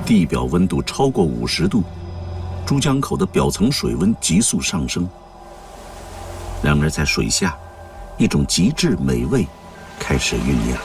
地表温度超过50度，珠江口的表层水温急速上升。然而在水下，一种极致美味开始酝酿。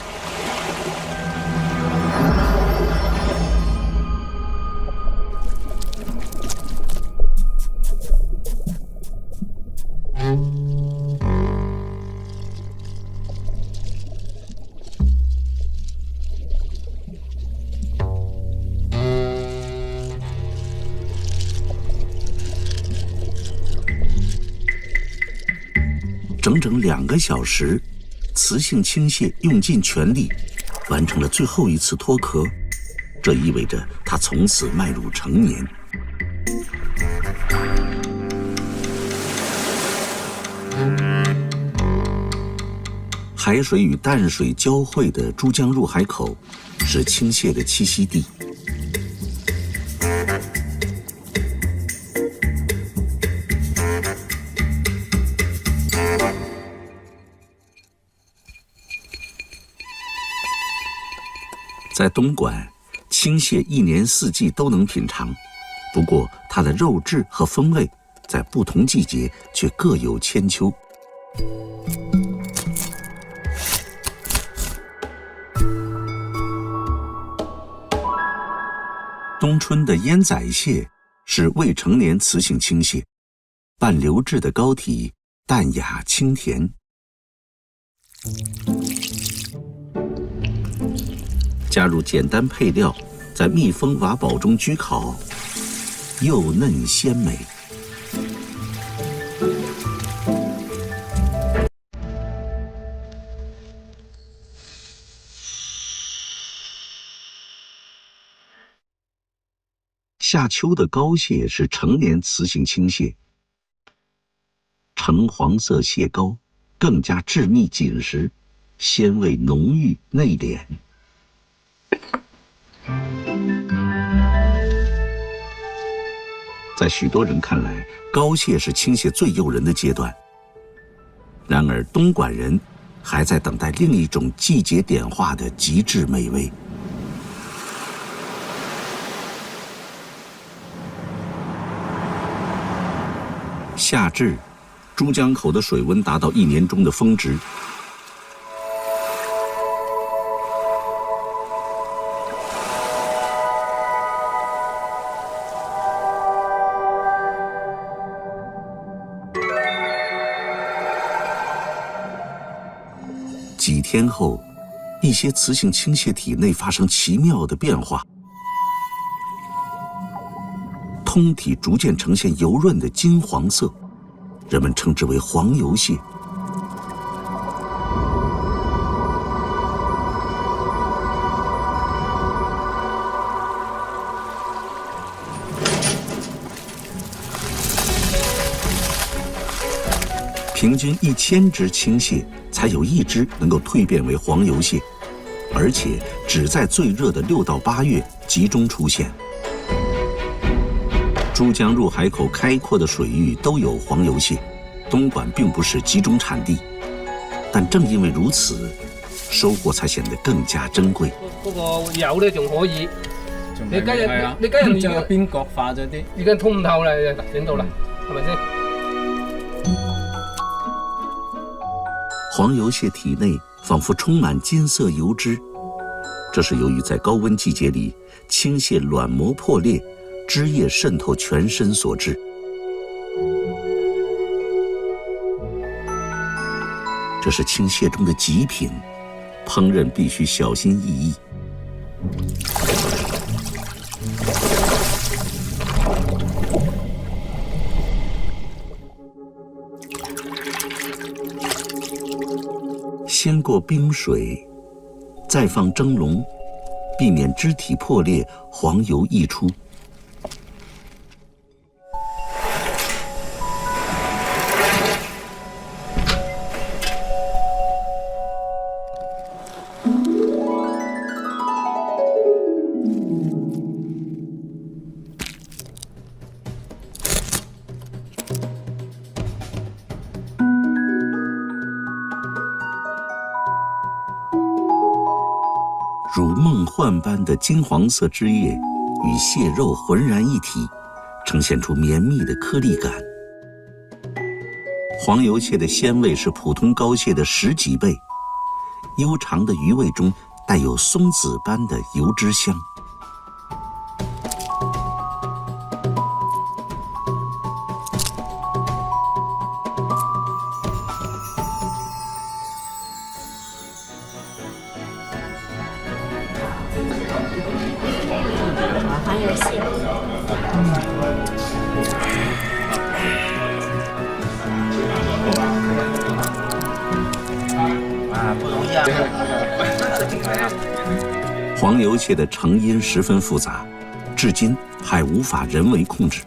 整整2个小时，雌性青蟹用尽全力，完成了最后一次脱壳。这意味着它从此迈入成年。海水与淡水交汇的珠江入海口，是青蟹的栖息地。在东莞，青蟹1年4季都能品尝，不过它的肉质和风味在不同季节却各有千秋。冬春的烟仔蟹是未成年雌性青蟹，半流质的膏体，淡雅清甜。加入简单配料，在密封瓦煲中焗烤，幼嫩鲜美。夏秋的膏蟹是成年雌性青蟹，橙黄色蟹膏更加致密紧实，鲜味浓郁内敛。在许多人看来，膏蟹是青蟹最诱人的阶段。然而，东莞人还在等待另一种季节点化的极致美味。夏至，珠江口的水温达到1年中的峰值。几天后，一些雌性青蟹体内发生奇妙的变化，通体逐渐呈现油润的金黄色，人们称之为黄油蟹。平均1000只青蟹才有1只能够蜕变为黄油蟹，而且只在最热的6到8月集中出现。珠江入海口开阔的水域都有黄油蟹，东莞并不是集中产地，但正因為如此，收穫才顯得更加珍貴。嗰個油咧仲可以，你今日就邊角化咗啲，已經通透啦，整到啦，係咪先？黄油蟹体内仿佛充满金色油脂，这是由于在高温季节里，青蟹卵膜破裂，汁液渗透全身所致。这是青蟹中的极品，烹饪必须小心翼翼。先过冰水，再放蒸笼，避免肢体破裂，黄油溢出。如梦幻般的金黄色汁液与蟹肉浑然一体，呈现出绵密的颗粒感。黄油蟹的鲜味是普通膏蟹的10几倍，悠长的鱼味中带有松子般的油脂香。黄油蟹。不容易啊。黄油蟹的成因十分复杂，至今还无法人为控制。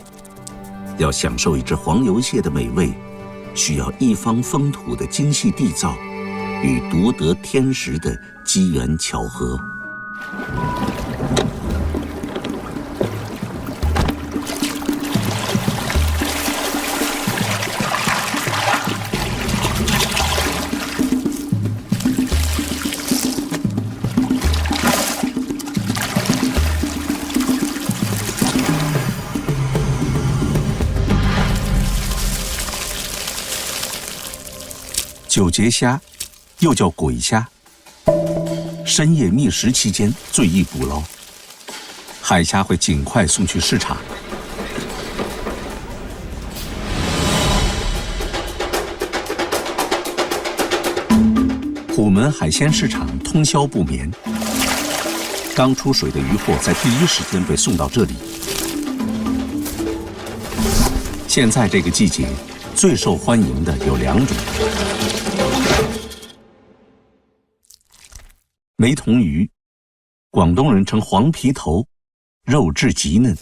要享受一只黄油蟹的美味，需要一方风土的精细缔造与独得天时的机缘巧合。九节虾，又叫鬼虾，深夜觅食期间最易捕捞，海虾会尽快送去市场。虎门海鲜市场通宵不眠，刚出水的渔货在第一时间被送到这里。现在这个季节，最受欢迎的有2种。梅童鱼，广东人称黄皮头，肉质极嫩。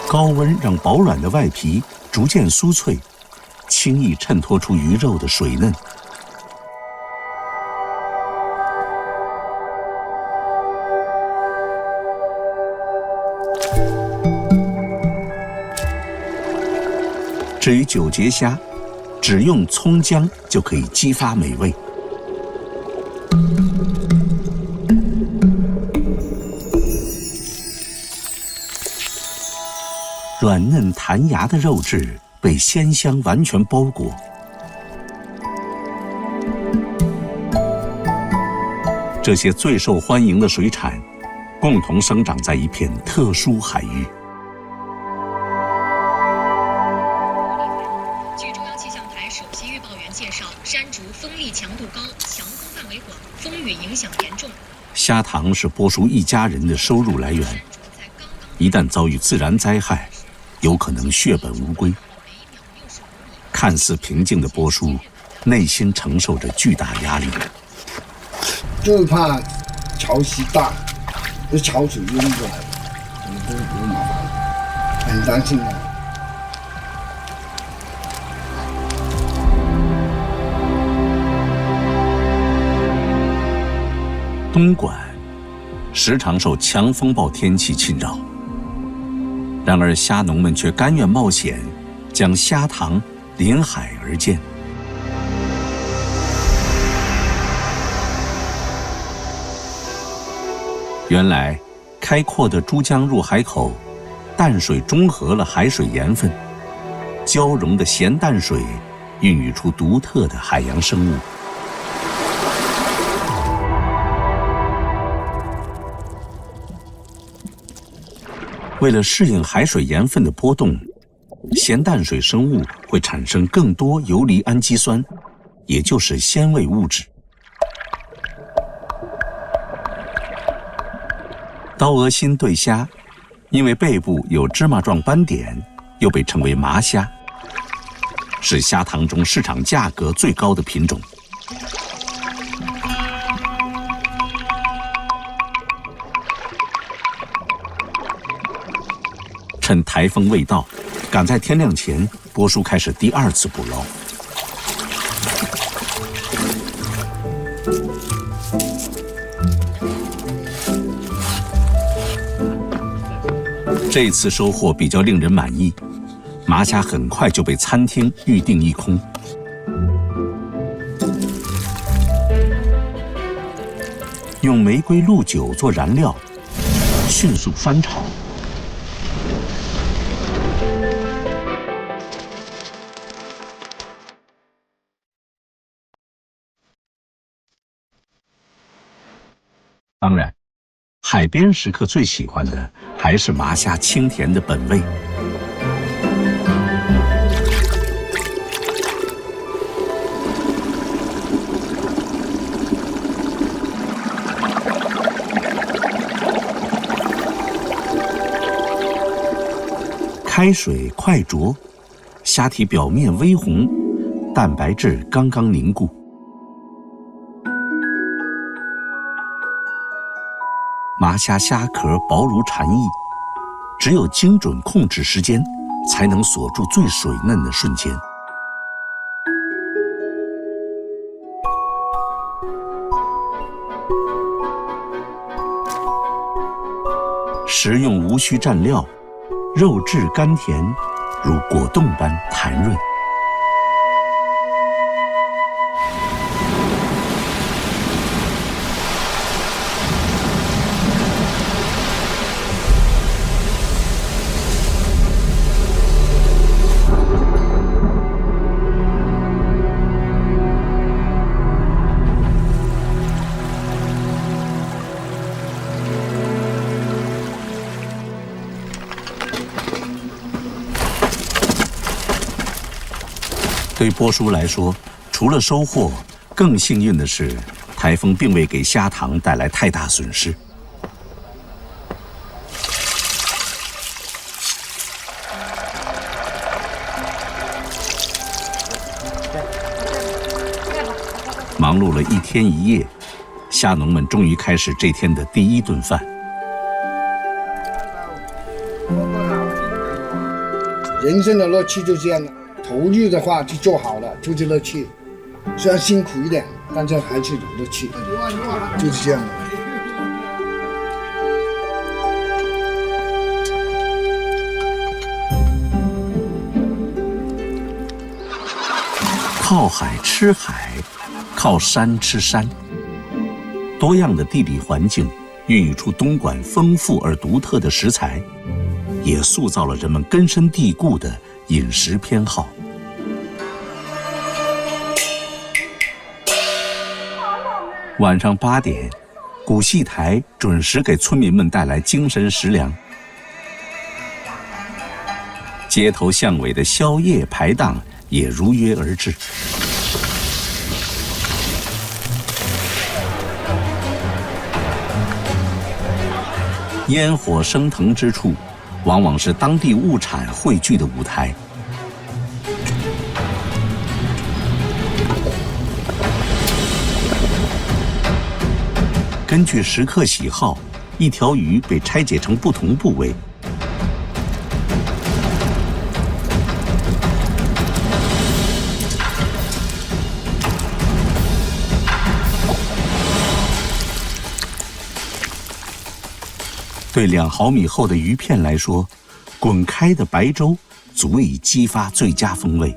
高温让饱软的外皮逐渐酥脆，轻易衬托出鱼肉的水嫩。至于九节虾，只用葱姜就可以激发美味。软嫩弹牙的肉质被鲜香完全包裹。这些最受欢迎的水产，共同生长在一片特殊海域。据中央气象台首席预报员介绍，山竹风力强度高，强风范围广，风雨影响严重。虾塘是波叔一家人的收入来源，一旦遭遇自然灾害，有可能血本无归。看似平静的波叔，内心承受着巨大压力。就怕潮汐大，这潮水淹过来，这个麻烦，很担心的。东莞时常受强风暴天气侵扰，然而虾农们却甘愿冒险，将虾塘临海而建。原来，开阔的珠江入海口，淡水中和了海水盐分，交融的咸淡水孕育出独特的海洋生物。为了适应海水盐分的波动，咸淡水生物会产生更多游离氨基酸，也就是鲜味物质。刀鹅心对虾，因为背部有芝麻状斑点，又被称为麻虾。是虾塘中市场价格最高的品种。趁台风未到，赶在天亮前，波叔开始第2次捕捞。这次收获比较令人满意，麻虾很快就被餐厅预订一空。用玫瑰露酒做燃料，迅速翻炒。当然，海边食客最喜欢的还是麻虾清甜的本味。开水快灼，虾体表面微红，蛋白质刚刚凝固。麻虾虾壳薄如蝉翼，只有精准控制时间，才能锁住最水嫩的瞬间。食用无需蘸料，肉质甘甜，如果冻般弹润。对波叔来说，除了收获，更幸运的是，台风并未给虾塘带来太大损失。忙碌了1天1夜，虾农们终于开始这天的第1顿饭。人生的乐趣就这样了。投入的话就做好了，就是乐趣。虽然辛苦一点，但是还是有乐趣，就是这样的。靠海吃海，靠山吃山。多样的地理环境孕育出东莞丰富而独特的食材，也塑造了人们根深蒂固的饮食偏好。晚上8点，古戏台准时给村民们带来精神食粮。街头巷尾的宵夜排档也如约而至。烟火升腾之处，往往是当地物产汇聚的舞台。根据食客喜好，一条鱼被拆解成不同部位。对2毫米厚的鱼片来说，滚开的白粥足以激发最佳风味。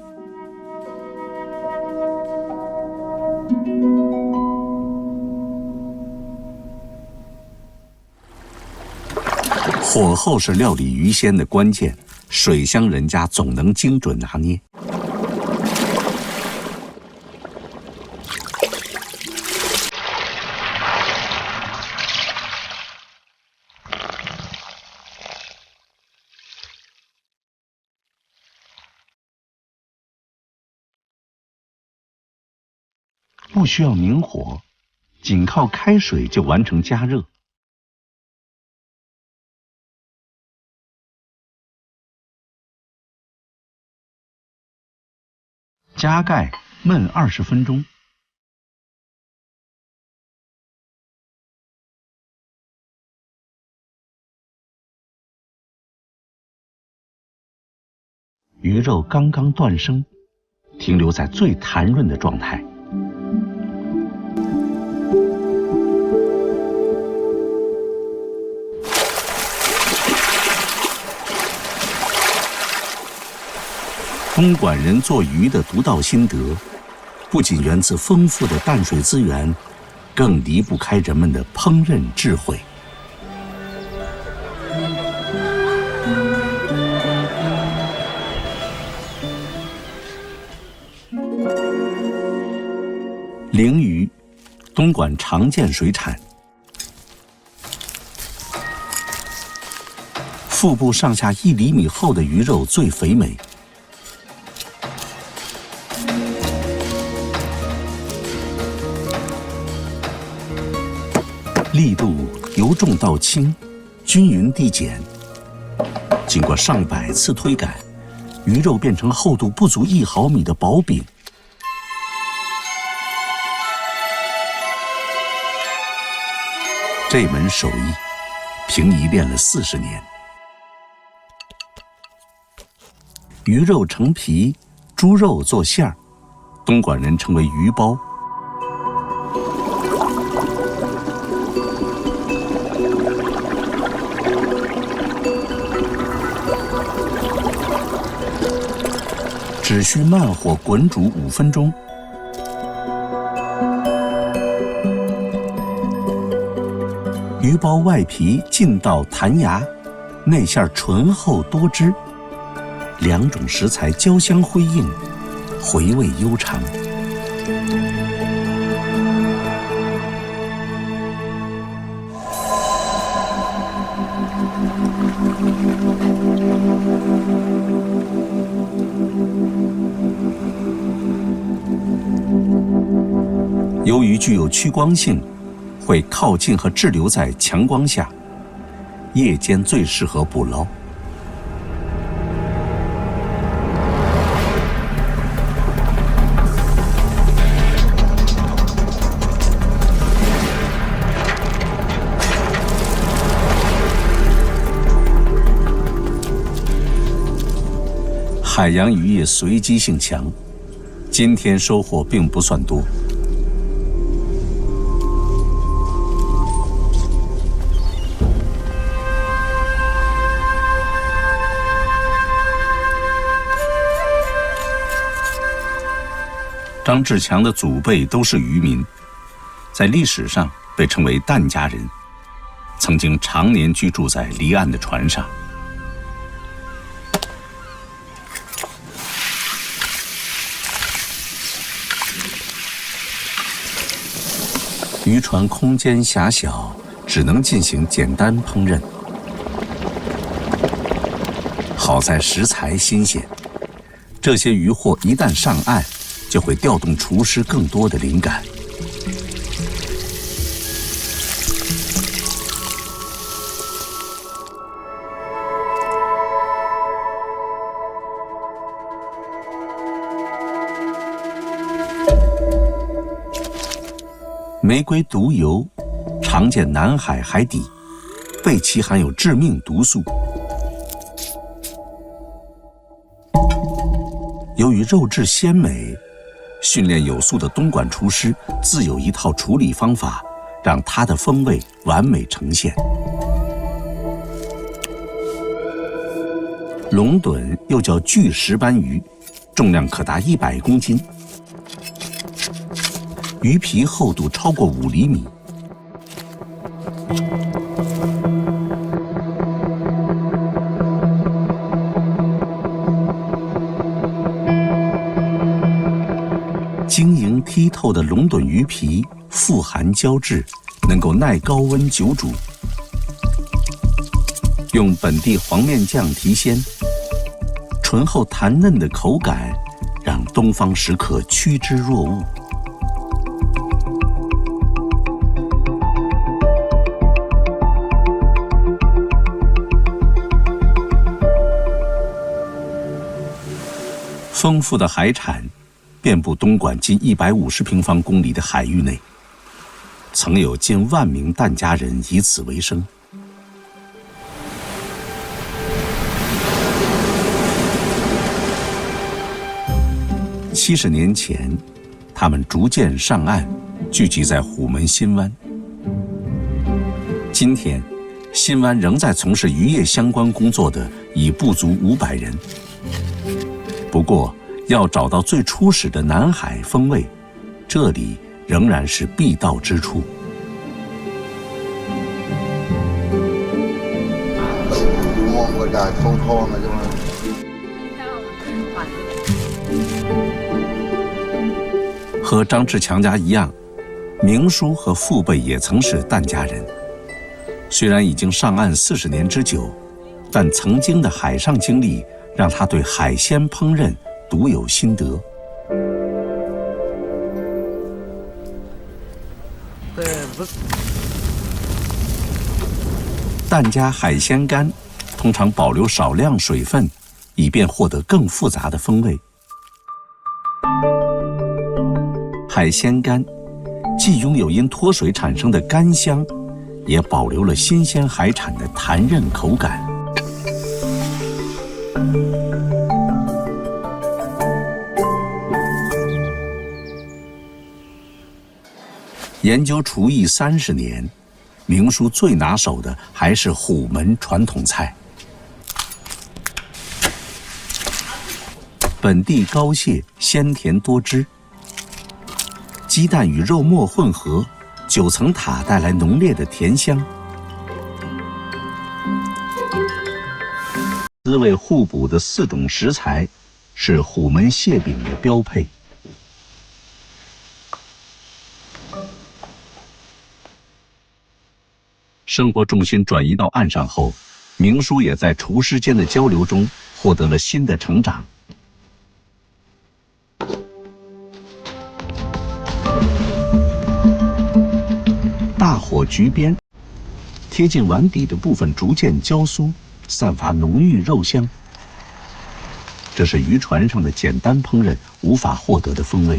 火候是料理鱼鲜的关键，水乡人家总能精准拿捏。不需要明火，仅靠开水就完成加热。加盖焖20分钟。鱼肉刚刚断生，停留在最弹润的状态。东莞人做鱼的独到心得，不仅源自丰富的淡水资源，更离不开人们的烹饪智慧。鲮鱼，东莞常见水产。腹部上下1厘米厚的鱼肉最肥美。力度由重到轻，均匀递减。经过上百次推擀，鱼肉变成厚度不足1毫米的薄饼。这门手艺，平姨练了40年。鱼肉成皮，猪肉做馅儿，东莞人称为鱼包。只需慢火滚煮5分钟。鱼包外皮劲道弹牙，内馅醇厚多汁，2种食材交相辉映，回味悠长。由于具有趋光性，会靠近和滞留在强光下，夜间最适合捕捞。海洋渔业随机性强，今天收获并不算多。张志强的祖辈都是渔民，在历史上被称为疍家人，曾经常年居住在离岸的船上。渔船空间狭小，只能进行简单烹饪。好在食材新鲜，这些渔获一旦上岸，就会调动厨师更多的灵感。玫瑰毒油常见南海海底，背鳍含有致命毒素。由于肉质鲜美，训练有素的东莞厨师自有一套处理方法，让它的风味完美呈现。龙趸又叫巨石斑鱼，重量可达100公斤，鱼皮厚度超过5厘米。晶莹剔透的龙趸鱼皮富含胶质，能够耐高温久煮。用本地黄面酱提鲜，醇厚弹嫩的口感让东方食客趋之若鹜。丰富的海产遍布东莞近150平方公里的海域内，曾有近10000名疍家人以此为生。70年前，他们逐渐上岸，聚集在虎门新湾。今天，新湾仍在从事渔业相关工作的已不足500人。不过，要找到最初始的南海风味，这里仍然是必到之处。我在风头那地方。和张志强家一样，明叔和父辈也曾是疍家人。虽然已经上岸40年之久，但曾经的海上经历让他对海鲜烹饪独有心得。疍家海鲜干通常保留少量水分，以便获得更复杂的风味。海鲜干既拥有因脱水产生的干香，也保留了新鲜海产的弹韧口感。研究厨艺30年，明叔最拿手的还是虎门传统菜。本地膏蟹鲜甜多汁，鸡蛋与肉末混合，9层塔带来浓烈的甜香。滋味互补的4种食材，是虎门蟹饼的标配。生活重心转移到岸上后，明叔也在厨师间的交流中获得了新的成长。大火焗边，贴近碗底的部分逐渐焦酥，散发浓郁肉香。这是渔船上的简单烹饪无法获得的风味。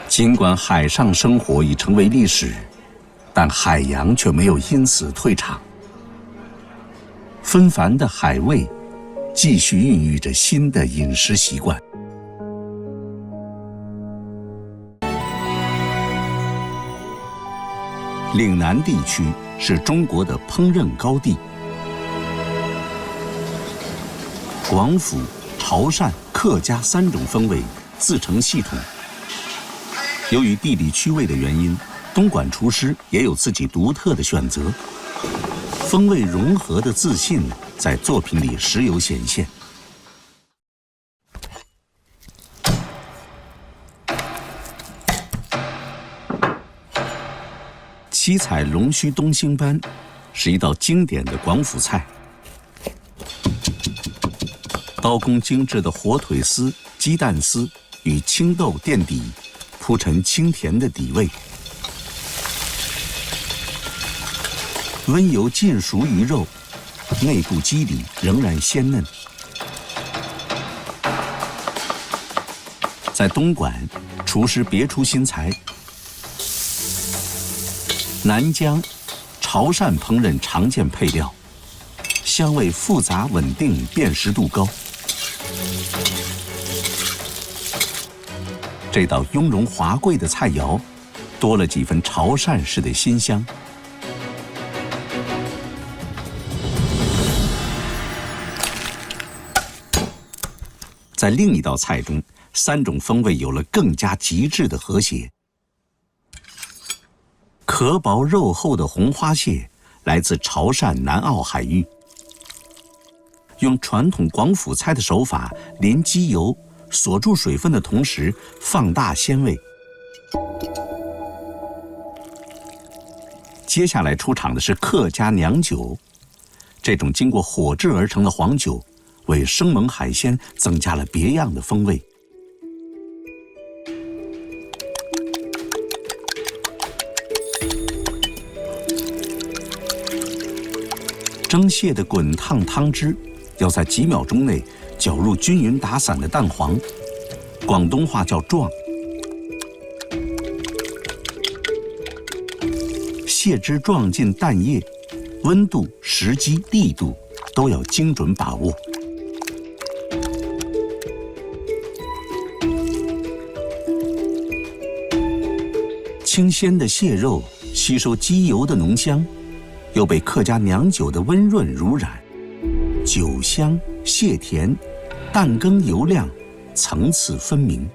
尽管海上生活已成为历史，但海洋却没有因此退场。纷繁的海味继续孕育着新的饮食习惯。岭南地区是中国的烹饪高地，广府、潮汕、客家3种风味自成系统。由于地理区位的原因，东莞厨师也有自己独特的选择，风味融合的自信在作品里时有显现。七彩龙须东星斑是一道经典的广府菜，刀工精致的火腿丝、鸡蛋丝与青豆垫底，铺陈清甜的底味。温油浸熟鱼肉，内部肌理仍然鲜嫩。在东莞，厨师别出心裁，南疆、潮汕烹饪常见配料，香味复杂稳定，辨识度高。这道雍容华贵的菜肴，多了几分潮汕式的辛香。在另一道菜中，3种风味有了更加极致的和谐。壳薄肉厚的红花蟹来自潮汕南澳海域，用传统广府菜的手法淋鸡油，锁住水分的同时放大鲜味。接下来出场的是客家娘酒，这种经过火制而成的黄酒，为生猛海鲜增加了别样的风味。蒸蟹的滚烫汤汁要在几秒钟内搅入均匀打散的蛋黄，广东话叫撞。蟹汁撞进蛋液，温度、时机、力度都要精准把握。清鲜的蟹肉吸收鸡油的浓香，又被客家娘酒的温润濡染，酒香、蟹甜、蛋羹油亮，层次分明。